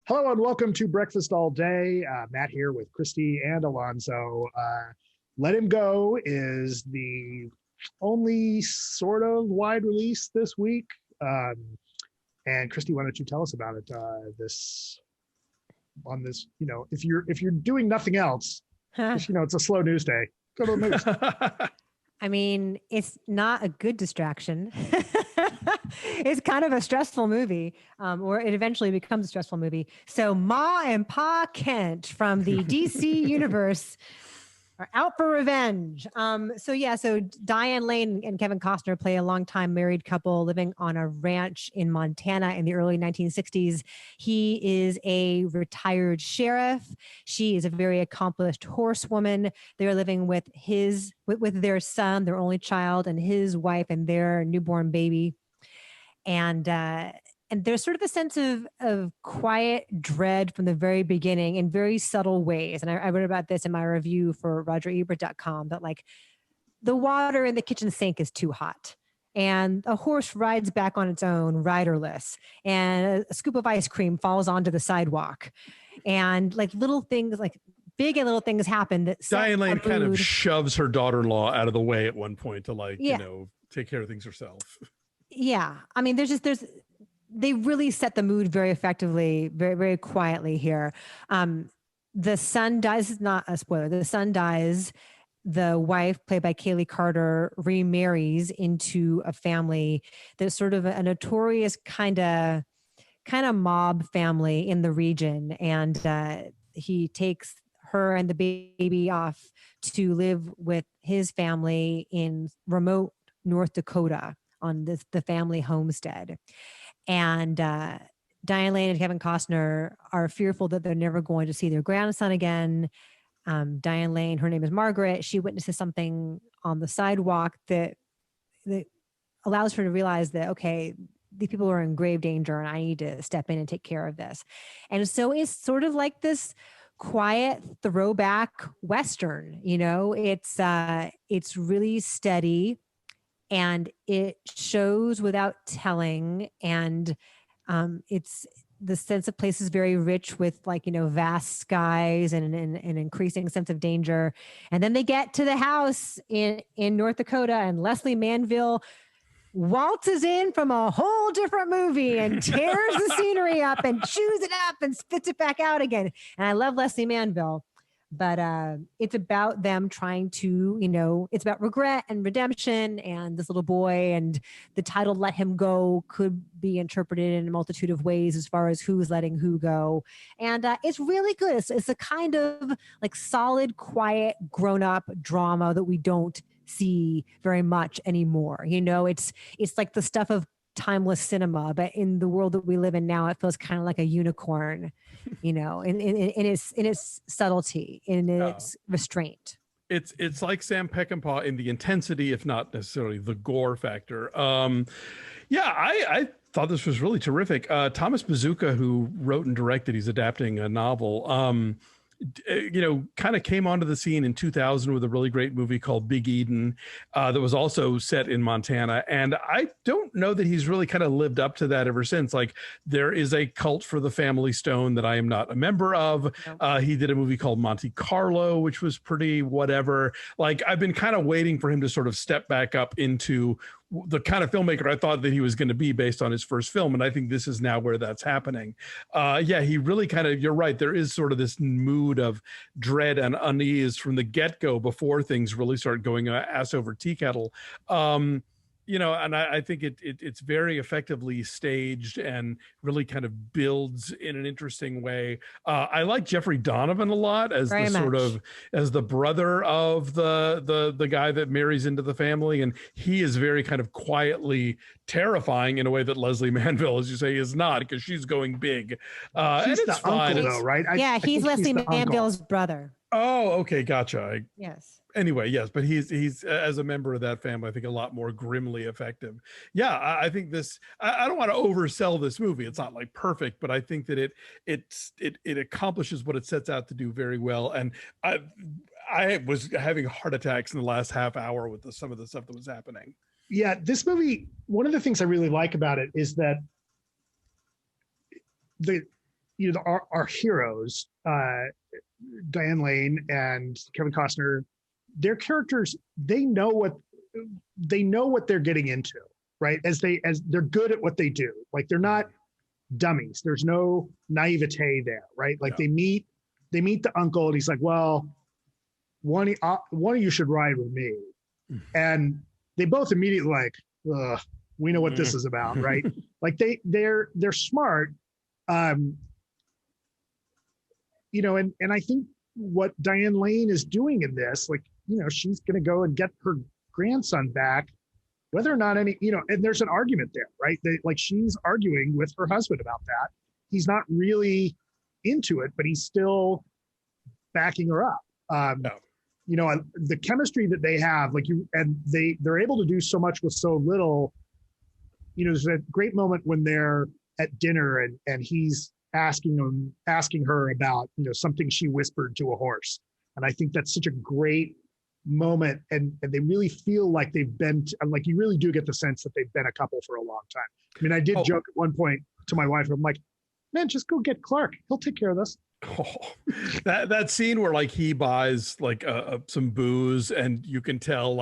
Hello and welcome to Breakfast All Day. Matt here with Christy and Alonso. Let Him Go is the only sort of wide release this week. And Christy, why don't you tell us about it? If you're doing nothing else, just, it's a slow news day. Go to the news. I mean, it's not a good distraction. It's kind of a stressful movie, or it eventually becomes a stressful movie. So Ma and Pa Kent from the DC universe are out for revenge. So Diane Lane and Kevin Costner play a longtime married couple living on a ranch in Montana in the early 1960s. He is a retired sheriff. She is a very accomplished horsewoman. They're living with their son, their only child, and his wife and their newborn baby. And there's sort of a sense of quiet dread from the very beginning in very subtle ways. And I wrote about this in my review for RogerEbert.com, that like the water in the kitchen sink is too hot, and a horse rides back on its own riderless, and a scoop of ice cream falls onto the sidewalk, and like little things, like big and little things happen that Diane Lane kind of shoves her daughter-in-law out of the way at one point to take care of things herself. Yeah. I mean, they really set the mood very effectively, very, very quietly here. The son dies. It's not a spoiler. The son dies. The wife, played by Kaylee Carter, remarries into a family that's sort of a notorious kind of mob family in the region. And he takes her and the baby off to live with his family in remote North Dakota on the family homestead. And Diane Lane and Kevin Costner are fearful that they're never going to see their grandson again. Diane Lane, her name is Margaret. She witnesses something on the sidewalk that allows her to realize that, okay, these people are in grave danger and I need to step in and take care of this. And so it's sort of like this quiet throwback Western, it's really steady. And it shows without telling. And it's the sense of place is very rich with vast skies and an increasing sense of danger. And then they get to the house in North Dakota, and Lesley Manville waltzes in from a whole different movie and tears the scenery up and chews it up and spits it back out again. And I love Lesley Manville. But it's about them trying to, it's about regret and redemption and this little boy, and the title Let Him Go could be interpreted in a multitude of ways as far as who's letting who go. And it's really good. It's a kind of like solid, quiet, grown-up drama that we don't see very much anymore. It's like the stuff of timeless cinema, but in the world that we live in now, it feels kind of like a unicorn, in its subtlety, in its restraint. It's like Sam Peckinpah in the intensity, if not necessarily the gore factor. I thought this was really terrific. Thomas Bezucha, who wrote and directed, he's adapting a novel, kind of came onto the scene in 2000 with a really great movie called Big Eden that was also set in Montana. And I don't know that he's really kind of lived up to that ever since. Like, there is a cult for the family stone that I am not a member of. He did a movie called Monte Carlo, which was pretty whatever. Like, I've been kind of waiting for him to sort of step back up into the kind of filmmaker I thought that he was going to be based on his first film. And I think this is now where that's happening. He really kind of, you're right. There is sort of this mood of dread and unease from the get-go before things really start going ass over tea kettle. And I think it's very effectively staged and really kind of builds in an interesting way. I like Jeffrey Donovan a lot as as the brother of the guy that marries into the family, and he is very kind of quietly terrifying in a way that Lesley Manville, as you say, is not, because she's going big. He's and the it's fine. uncle, though, right? He's Lesley Manville's brother. Oh, okay, gotcha. Yes. Anyway, yes, but he's as a member of that family, I think a lot more grimly effective. Yeah, I think this. I don't want to oversell this movie. It's not like perfect, but I think that it accomplishes what it sets out to do very well. And I was having heart attacks in the last half hour with some of the stuff that was happening. Yeah, this movie. One of the things I really like about it is that our heroes, Diane Lane and Kevin Costner, their characters, they know what they're getting into, right? As they're good at what they do. Like they're not dummies. There's no naivete there, right? Like they meet the uncle and he's like, well, one of you should ride with me. And they both immediately like, ugh, we know what this is about, right? Like they're smart. And I think what Diane Lane is doing in this, like, she's going to go and get her grandson back, whether or not and there's an argument there, right? She's arguing with her husband about that. He's not really into it, but he's still backing her up. The chemistry that they have, they're able to do so much with so little. There's a great moment when they're at dinner and he's asking her about, something she whispered to a horse. And I think that's such a great moment. And they really feel like they've been, you really do get the sense that they've been a couple for a long time. I mean, I did joke at one point to my wife, I'm like, man, just go get Clark. He'll take care of this. That scene where he buys some booze and you can tell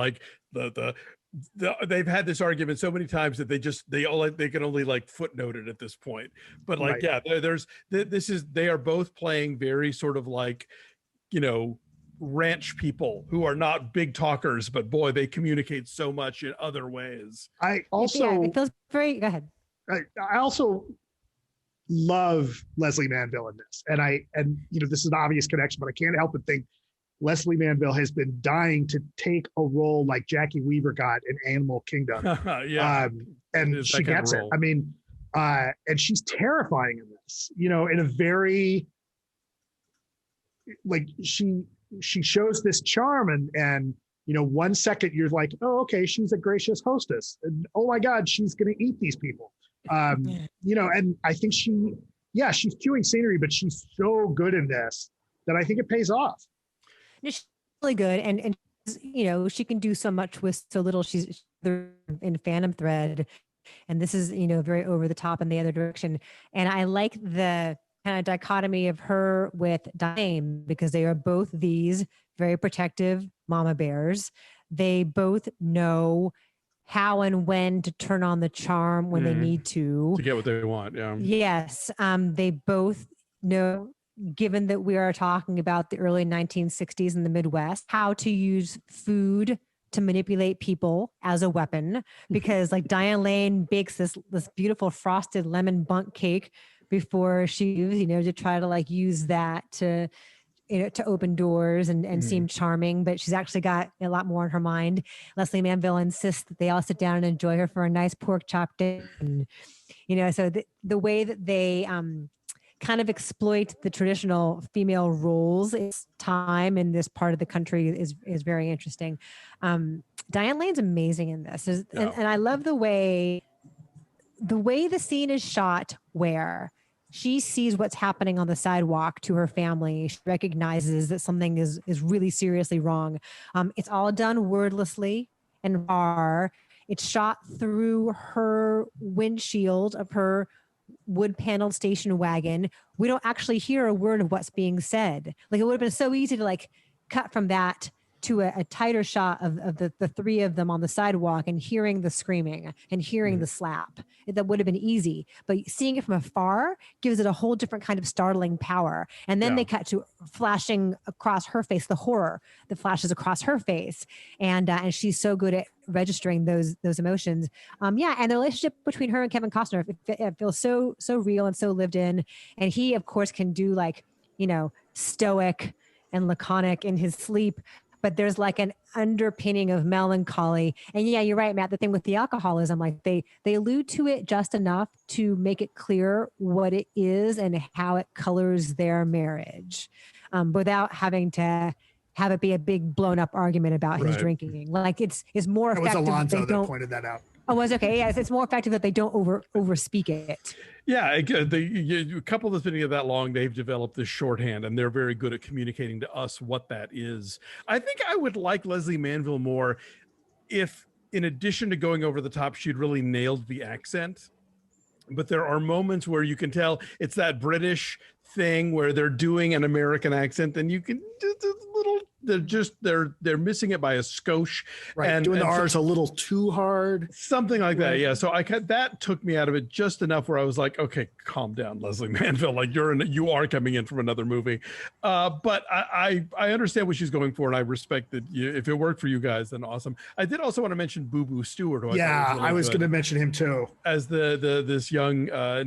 they've had this argument so many times that they can only footnote it at this point. But right. They are both playing very sort of ranch people who are not big talkers, but boy, they communicate so much in other ways. I also it feels very, go ahead. I also love Lesley Manville in this. And this is an obvious connection, but I can't help but think Lesley Manville has been dying to take a role like Jackie Weaver got in Animal Kingdom. And she gets it. I mean, and she's terrifying in this, in a very, she shows this charm and 1 second you're like, oh, okay, she's a gracious hostess. And oh my God, she's going to eat these people. And I think she's chewing scenery, but she's so good in this that I think it pays off. She's really good. And she can do so much with so little. She's in Phantom Thread. And this is, very over the top in the other direction. And I like the kind of dichotomy of her with Diane because they are both these very protective mama bears. They both know how and when to turn on the charm when they need to get what they want. Yeah. Yes. They both know, given that we are talking about the early 1960s in the Midwest, how to use food to manipulate people as a weapon, because Diane Lane bakes this beautiful frosted lemon bundt cake before she, to try to use that to open doors and seem charming, but she's actually got a lot more on her mind. Lesley Manville insists that they all sit down and enjoy her for a nice pork chop dinner. And, so the way that they kind of exploit the traditional female roles is time in this part of the country is very interesting. Diane Lane's amazing in this. And I love the way the scene is shot where she sees what's happening on the sidewalk to her family. She recognizes that something is really seriously wrong. It's all done wordlessly and far. It's shot through her windshield of her wood-paneled station wagon. We don't actually hear a word of what's being said. It would have been so easy to cut from that to a tighter shot of the three of them on the sidewalk and hearing the screaming and hearing the slap. That would have been easy, but seeing it from afar gives it a whole different kind of startling power. And then they cut to flashing across her face, the horror that flashes across her face. And she's so good at registering those emotions. And the relationship between her and Kevin Costner, it feels so real and so lived in. And he, of course, can do stoic and laconic in his sleep, but there's an underpinning of melancholy. And yeah, you're right, Matt, the thing with the alcoholism, they allude to it just enough to make it clear what it is and how it colors their marriage, without having to have it be a big blown up argument about his drinking. It's more effective. It was Alonso that pointed that out. Oh, was okay. Yes, it's more effective that they don't overspeak it. Yeah, a couple that's been that long, they've developed this shorthand, and they're very good at communicating to us what that is. I think I would like Lesley Manville more if, in addition to going over the top, she'd really nailed the accent. but there are moments where you can tell it's that British thing where they're doing an American accent, and you can just a little. They're missing it by a skosh, right? And doing the R's a little too hard, something like that. Yeah. So that took me out of it just enough where I was like, okay, calm down, Lesley Manville. Like you are coming in from another movie, but I understand what she's going for, and I respect that. If it worked for you guys, then awesome. I did also want to mention Boo Boo Stewart. I was going to mention him too, as this young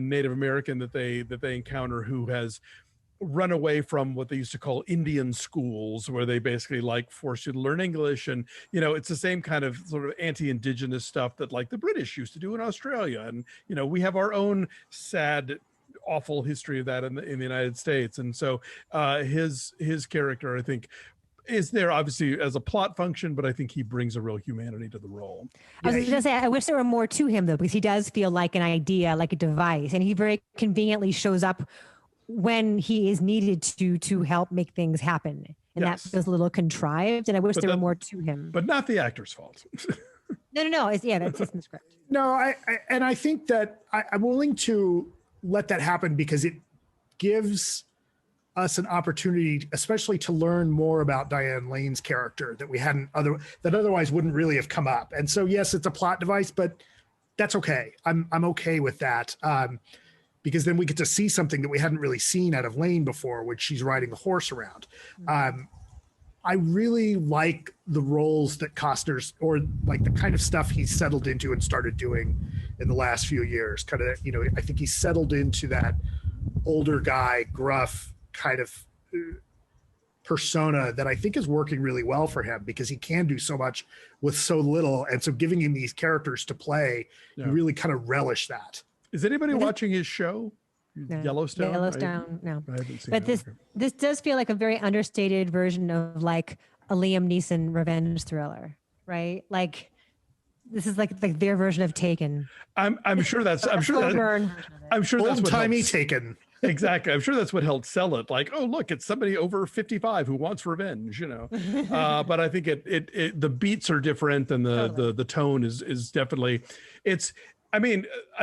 Native American that they encounter who has run away from what they used to call Indian schools, where they basically like force you to learn English. And, it's the same kind of sort of anti-indigenous stuff that like the British used to do in Australia. And, we have our own sad, awful history of that in the United States. And so his character, I think, is there obviously as a plot function, but I think he brings a real humanity to the role. I was going to say, I wish there were more to him though, because he does feel like an idea, like a device, and he very conveniently shows up when he is needed to help make things happen. And that feels a little contrived, and I wish there were more to him. But not the actor's fault. No. That's just in the script. No, I think that I'm willing to let that happen because it gives us an opportunity, especially to learn more about Diane Lane's character that otherwise wouldn't really have come up. And so, yes, it's a plot device, but that's okay. I'm okay with that. Because then we get to see something that we hadn't really seen out of Lane before when she's riding the horse around. I really like the roles that Costner's, or like the kind of stuff he's settled into and started doing in the last few years. Kind of, I think he's settled into that older guy, gruff kind of persona that I think is working really well for him because he can do so much with so little. And so giving him these characters to play, you really kind of relish that. Is anybody watching his show? No. Yellowstone? No. I haven't seen but this does feel like a very understated version of like a Liam Neeson revenge thriller, right? Like this is like their version of Taken. I'm sure that's old-timey Taken. Exactly. I'm sure that's what helped sell it. Like, oh, look, it's somebody over 55 who wants revenge, But I think the beats are different, and the tone is definitely I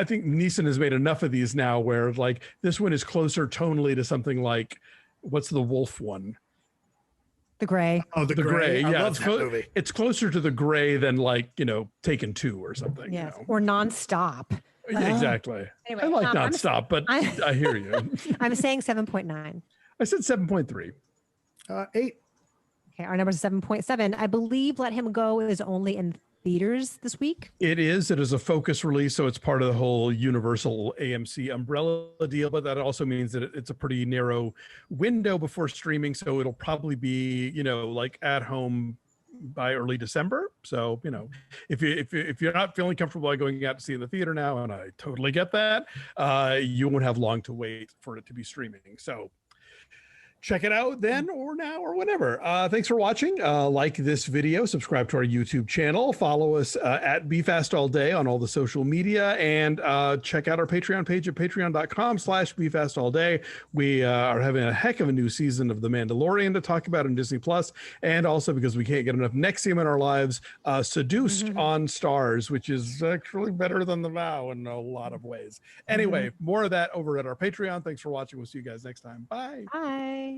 think Neeson has made enough of these now where like this one is closer tonally to something like, what's the wolf one? The Gray. Oh, the Gray. Yeah, I love that movie. It's closer to the Gray than like, Taken 2 or something. Yes, or Nonstop. Exactly. Anyway, I like Nonstop, but I hear you. I'm saying 7.9. I said 7.3. 8. Okay, our number is 7.7. I believe Let Him Go is only in theaters this week. It is a focus release, so it's part of the whole Universal AMC umbrella deal, but that also means that it's a pretty narrow window before streaming, so it'll probably be like at home by early December. So if you're not feeling comfortable by going out to see in the theater now, and I totally get that, you won't have long to wait for it to be streaming. So check it out then or now or whenever. Thanks for watching. Like this video, subscribe to our YouTube channel, follow us at BeFastAllDay on all the social media, and check out our Patreon page at patreon.com/BeFastAllDay. We are having a heck of a new season of The Mandalorian to talk about in Disney Plus, and also because we can't get enough Nexium in our lives, Seduced on Stars, which is actually better than The Vow in a lot of ways. Anyway, more of that over at our Patreon. Thanks for watching. We'll see you guys next time. Bye. Bye.